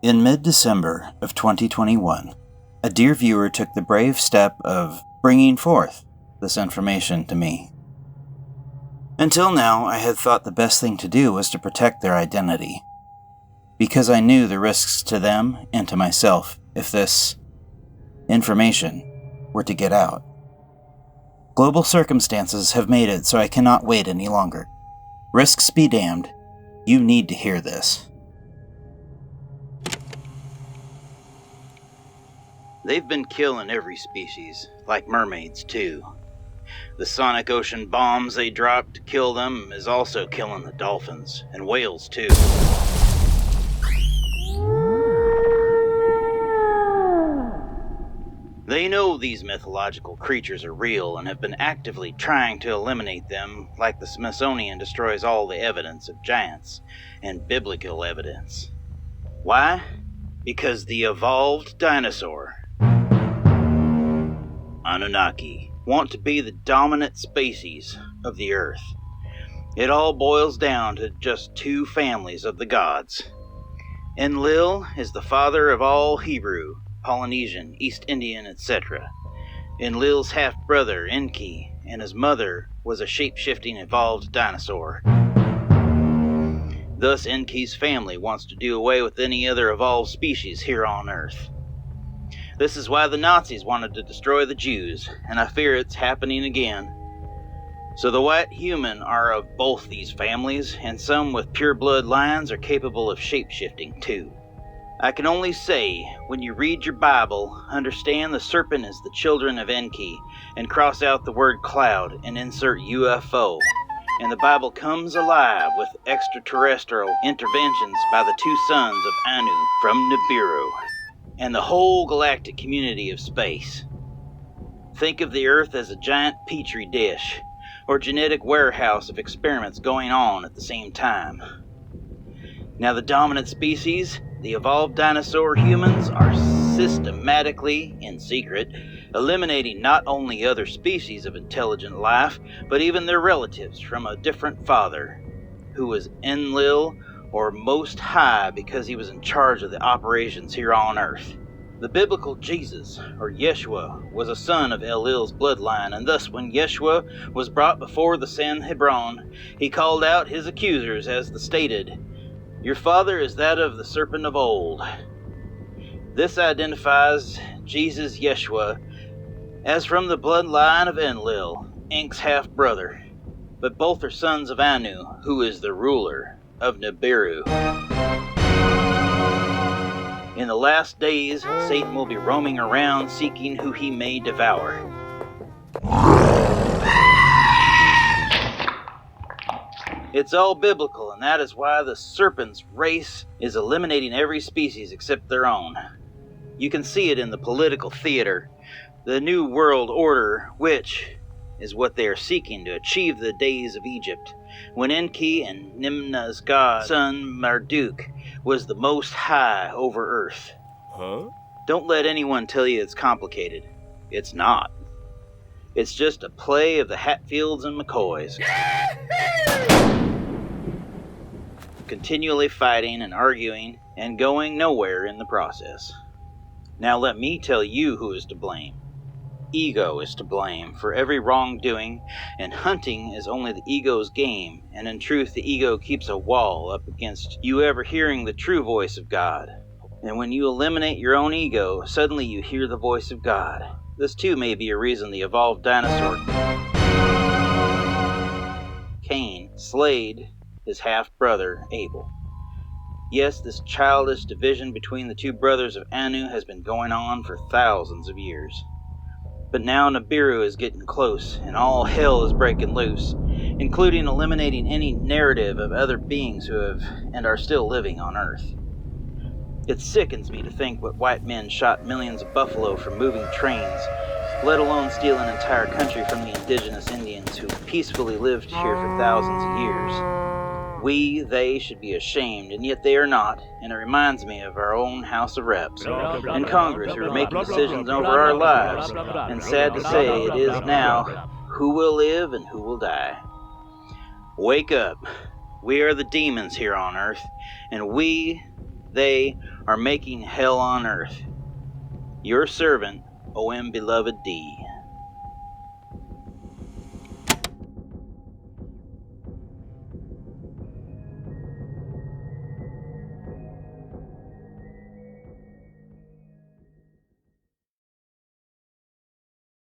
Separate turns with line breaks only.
In mid-December of 2021, a dear viewer took the brave step of bringing forth this information to me. Until now, I had thought the best thing to do was to protect their identity, because I knew the risks to them and to myself if this information were to get out. Global circumstances have made it so I cannot wait any longer. Risks be damned, you need to hear this.
They've been killing every species, like mermaids too. The sonic ocean bombs they drop to kill them is also killing the dolphins, and whales too. They know these mythological creatures are real and have been actively trying to eliminate them, like the Smithsonian destroys all the evidence of giants and biblical evidence. Why? Because the evolved dinosaur, Anunnaki, want to be the dominant species of the Earth. It all boils down to just two families of the gods. Enlil is the father of all Hebrew, Polynesian, East Indian, etc. Enlil's half-brother, Enki, and his mother was a shape-shifting evolved dinosaur. Thus, Enki's family wants to do away with any other evolved species here on Earth. This is why the Nazis wanted to destroy the Jews, and I fear it's happening again. So the white human are of both these families, and some with pure blood lines are capable of shape-shifting too. I can only say, when you read your Bible, understand the serpent is the children of Enki, and cross out the word cloud and insert UFO, and the Bible comes alive with extraterrestrial interventions by the two sons of Anu from Nibiru, and the whole galactic community of space. Think of the Earth as a giant petri dish, or genetic warehouse of experiments going on at the same time. Now the dominant species, the evolved dinosaur humans, are systematically, in secret, eliminating not only other species of intelligent life, but even their relatives from a different father, who was Enlil, or Most High, because he was in charge of the operations here on Earth. The biblical Jesus, or Yeshua, was a son of Enlil's bloodline, and thus when Yeshua was brought before the Sanhedrin, he called out his accusers as stated, "Your father is that of the serpent of old." This identifies Jesus Yeshua as from the bloodline of Enlil, Enk's half-brother, but both are sons of Anu, who is the ruler of Nibiru. In the last days, Satan will be roaming around seeking who he may devour. It's all biblical, and that is why the serpent's race is eliminating every species except their own. You can see it in the political theater, the New World Order, which is what they are seeking to achieve the days of Egypt, when Enki and Nimna's god son Marduk was the Most High over Earth. Don't let anyone tell you it's complicated. It's not. It's just a play of the Hatfields and McCoys. Continually fighting and arguing and going nowhere in the process. Now let me tell you who is to blame. Ego is to blame for every wrongdoing, and hunting is only the ego's game, and in truth the ego keeps a wall up against you ever hearing the true voice of God. And when you eliminate your own ego, suddenly you hear the voice of God. This too may be a reason the evolved dinosaur Cain slayed his half-brother Abel. Yes, this childish division between the two brothers of Anu has been going on for thousands of years. But now Nibiru is getting close, and all hell is breaking loose, including eliminating any narrative of other beings who have and are still living on Earth. It sickens me to think what white men shot millions of buffalo from moving trains, let alone steal an entire country from the indigenous Indians who peacefully lived here for thousands of years. They should be ashamed, and yet they are not, and it reminds me of our own House of Reps and Congress who are making decisions over our lives, and sad to say it is now who will live and who will die. Wake up. We are the demons here on Earth, and we They are making hell on earth. Your servant, O.M. Beloved D.